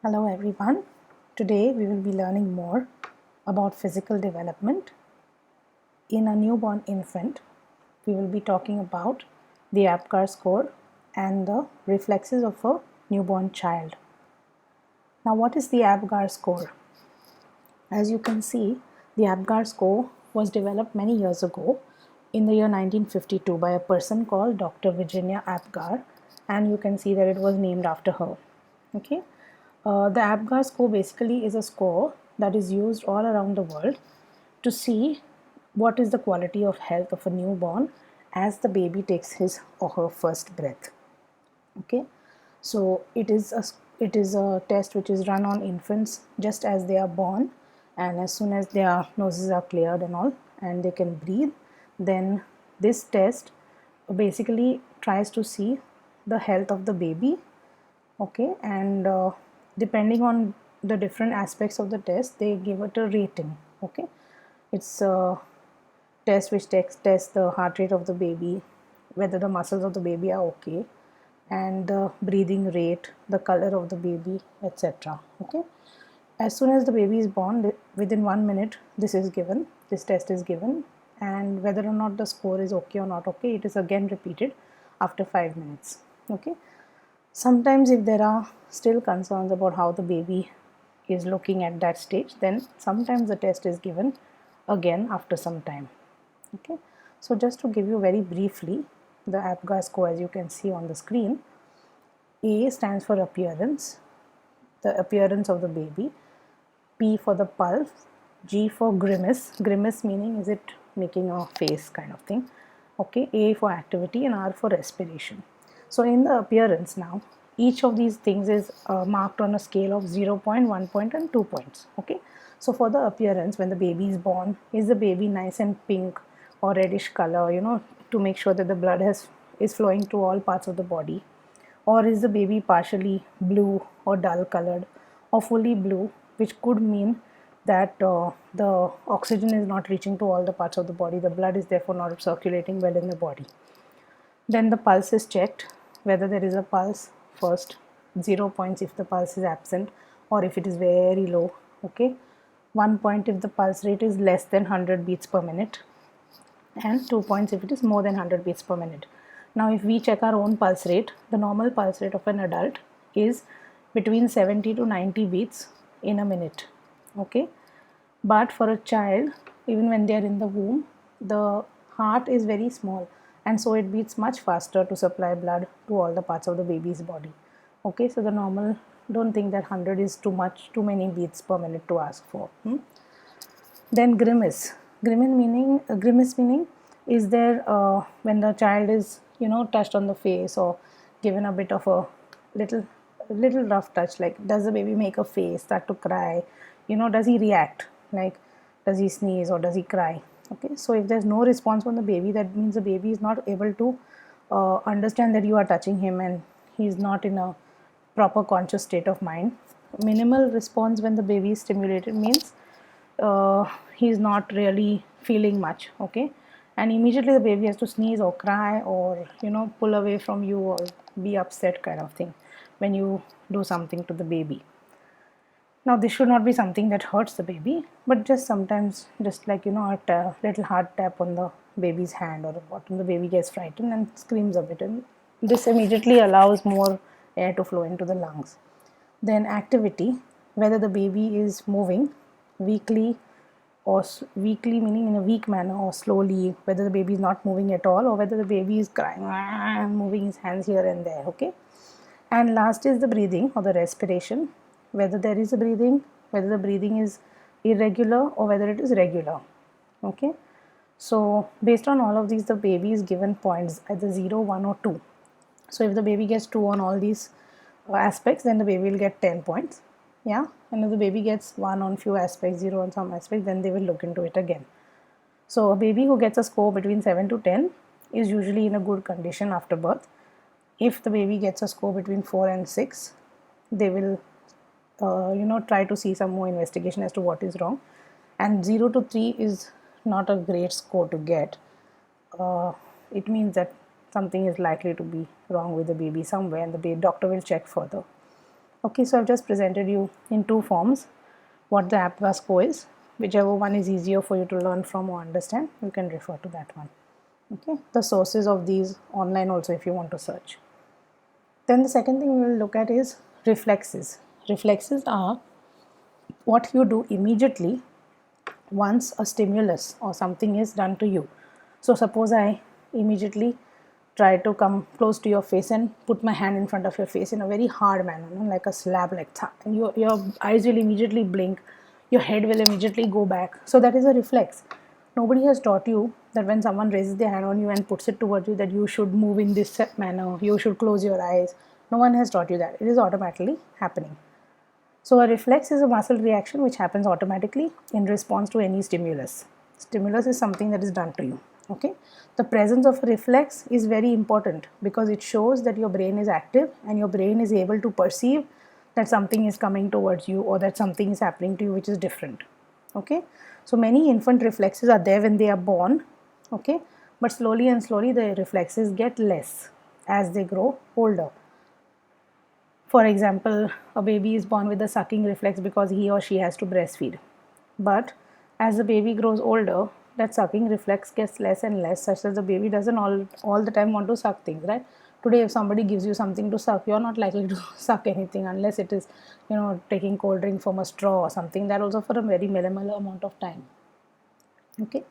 Hello everyone. Today we will be learning more about physical development. In a newborn infant, we will be talking about the APGAR score and the reflexes of a newborn child. Now, what is the APGAR score? As you can see, the APGAR score was developed many years ago in the year 1952 by a person called Dr. Virginia APGAR, and you can see that it was named after her. Okay. The APGAR score basically is a score that is used all around the world to see what is the quality of health of a newborn as the baby takes his or her first breath. Okay, so it is a test which is run on infants just as they are born, and as soon as their noses are cleared and all, and they can breathe, then this test basically tries to see the health of the baby. Okay, and depending on the different aspects of the test, they give it a rating. Okay, it's a test which tests the heart rate of the baby, whether the muscles of the baby are okay, and the breathing rate, the color of the baby, etc. Okay, as soon as the baby is born, within 1 minute this test is given, and whether or not the score is okay or not okay, it is again repeated after 5 minutes. Okay, sometimes if there are still concerns about how the baby is looking at that stage, then sometimes the test is given again after some time. Okay, so just to give you very briefly the APGAR score, as you can see on the screen, A stands for appearance, the appearance of the baby, P for the pulse, G for grimace meaning is it making a face kind of thing. Okay, A for activity, and R for respiration. So in the appearance now, each of these things is marked on a scale of 0 point, 1 point and 2 points. Okay, so for the appearance, when the baby is born, is the baby nice and pink or reddish color, to make sure that the blood is flowing to all parts of the body? Or is the baby partially blue or dull colored or fully blue, which could mean that the oxygen is not reaching to all the parts of the body, the blood is therefore not circulating well in the body. Then the pulse is checked, whether there is a pulse first, 0 points if the pulse is absent or if it is very low. Okay, 1 point if the pulse rate is less than 100 beats per minute, and 2 points if it is more than 100 beats per minute. Now, if we check our own pulse rate, the normal pulse rate of an adult is between 70 to 90 beats in a minute. Okay, but for a child, even when they are in the womb, the heart is very small, and so it beats much faster to supply blood to all the parts of the baby's body. Okay, so the normal, don't think that 100 is too much, too many beats per minute to ask for. Then grimace. Grimace meaning is there when the child is touched on the face or given a bit of a little rough touch. Like, does the baby make a face, start to cry? Does he react? Like, does he sneeze or does he cry? Okay, so if there's no response from the baby, that means the baby is not able to understand that you are touching him, and he's not in a proper conscious state of mind. Minimal response when the baby is stimulated means he's not really feeling much. Okay, and immediately the baby has to sneeze or cry or pull away from you or be upset kind of thing when you do something to the baby. Now, this should not be something that hurts the baby, but just sometimes, just like a little hard tap on the baby's hand or bottom, the baby gets frightened and screams a bit, and this immediately allows more air to flow into the lungs. Then activity, whether the baby is moving weakly or weakly meaning in a weak manner or slowly, whether the baby is not moving at all or whether the baby is crying and moving his hands here and there. Okay, and last is the breathing or the respiration, whether there is a breathing, whether the breathing is irregular or whether it is regular. Okay, so based on all of these, the baby is given points either 0, 1 or 2. So if the baby gets 2 on all these aspects, then the baby will get 10 points. Yeah, and if the baby gets 1 on few aspects, 0 on some aspects, then they will look into it again. So a baby who gets a score between 7 to 10 is usually in a good condition after birth. If the baby gets a score between 4 and 6, they will try to see some more investigation as to what is wrong. And 0 to 3 is not a great score to get. It means that something is likely to be wrong with the baby somewhere, and the doctor will check further. Okay, so I've just presented you in two forms what the APGAR score is. Whichever one is easier for you to learn from or understand, you can refer to that one. Okay, the sources of these online also if you want to search. Then the second thing we will look at is reflexes. Reflexes are what you do immediately once a stimulus or something is done to you. So suppose I immediately try to come close to your face and put my hand in front of your face in a very hard manner, like a slap, like that. And your eyes will immediately blink, your head will immediately go back. So that is a reflex. Nobody has taught you that when someone raises their hand on you and puts it towards you that you should move in this manner, you should close your eyes. No one has taught you that. It is automatically happening. So a reflex is a muscle reaction which happens automatically in response to any stimulus. Stimulus is something that is done to you. Okay. The presence of a reflex is very important because it shows that your brain is active and your brain is able to perceive that something is coming towards you or that something is happening to you which is different. Okay. So many infant reflexes are there when they are born. Okay. But slowly and slowly the reflexes get less as they grow older. For example, a baby is born with a sucking reflex because he or she has to breastfeed. But as the baby grows older, that sucking reflex gets less and less, such that the baby doesn't all the time want to suck things, right? Today, if somebody gives you something to suck, you're not likely to suck anything unless it is, taking cold drink from a straw or something. That also for a very minimal amount of time. Okay.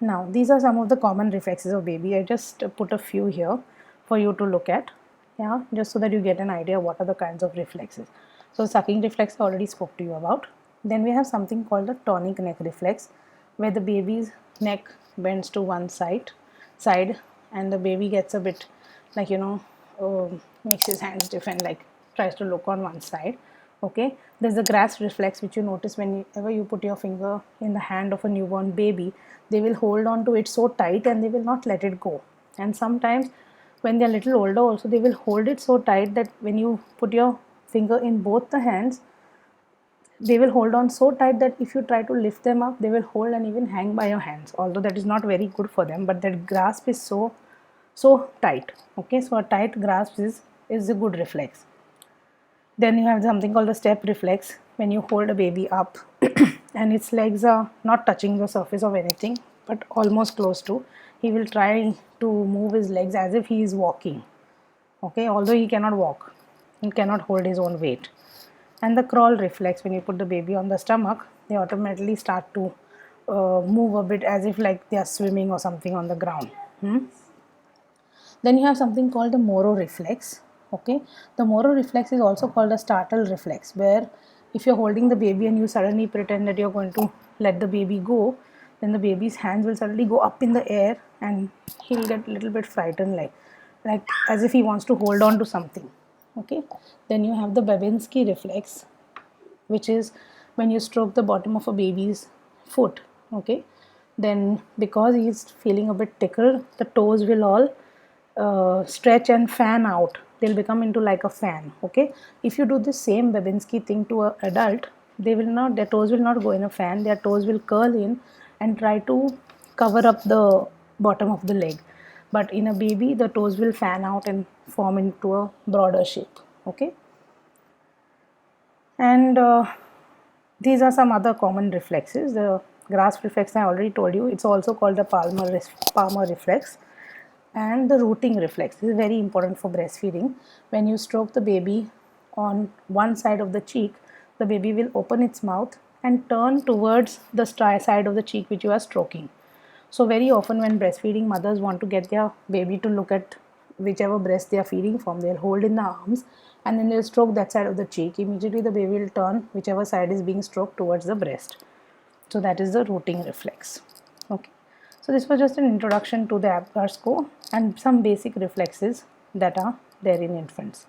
Now, these are some of the common reflexes of baby. I just put a few here for you to look at, yeah, just so that you get an idea what are the kinds of reflexes. So, sucking reflex I already spoke to you about. Then we have something called the tonic neck reflex, where the baby's neck bends to one side, and the baby gets a bit like makes his hands stiff and like tries to look on one side. Okay, there's the grasp reflex which you notice whenever you put your finger in the hand of a newborn baby, they will hold on to it so tight and they will not let it go. And sometimes when they're a little older also, they will hold it so tight that when you put your finger in both the hands, they will hold on so tight that if you try to lift them up, they will hold and even hang by your hands, although that is not very good for them, but that grasp is so tight. Okay, so a tight grasp is a good reflex. Then you have something called the step reflex, when you hold a baby up and its legs are not touching the surface of anything but almost close to. He will try to move his legs as if he is walking. Okay, although he cannot walk, he cannot hold his own weight. And the crawl reflex, when you put the baby on the stomach, they automatically start to move a bit as if like they are swimming or something on the ground. Then you have something called the Moro reflex. Okay, the Moro reflex is also called a startle reflex, where if you're holding the baby and you suddenly pretend that you're going to let the baby go, then the baby's hands will suddenly go up in the air and he'll get a little bit frightened, like as if he wants to hold on to something. Okay, then you have the Babinski reflex, which is when you stroke the bottom of a baby's foot. Okay, then because he's feeling a bit tickle, the toes will all stretch and fan out. They'll become into like a fan. Okay, if you do the same Babinski thing to an adult, their toes will not go in a fan, their toes will curl in and try to cover up the bottom of the leg. But in a baby, the toes will fan out and form into a broader shape. Okay, and these are some other common reflexes. The grasp reflex I already told you, it's also called the palmar reflex. And the rooting reflex is very important for breastfeeding. When you stroke the baby on one side of the cheek, the baby will open its mouth and turn towards the side of the cheek which you are stroking. So very often when breastfeeding mothers want to get their baby to look at whichever breast they are feeding from, they'll hold in the arms and then they'll stroke that side of the cheek. Immediately the baby will turn whichever side is being stroked towards the breast. So that is the rooting reflex. Okay. So this was just an introduction to the APGAR score and some basic reflexes that are there in infants.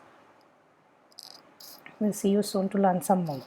We'll see you soon to learn some more.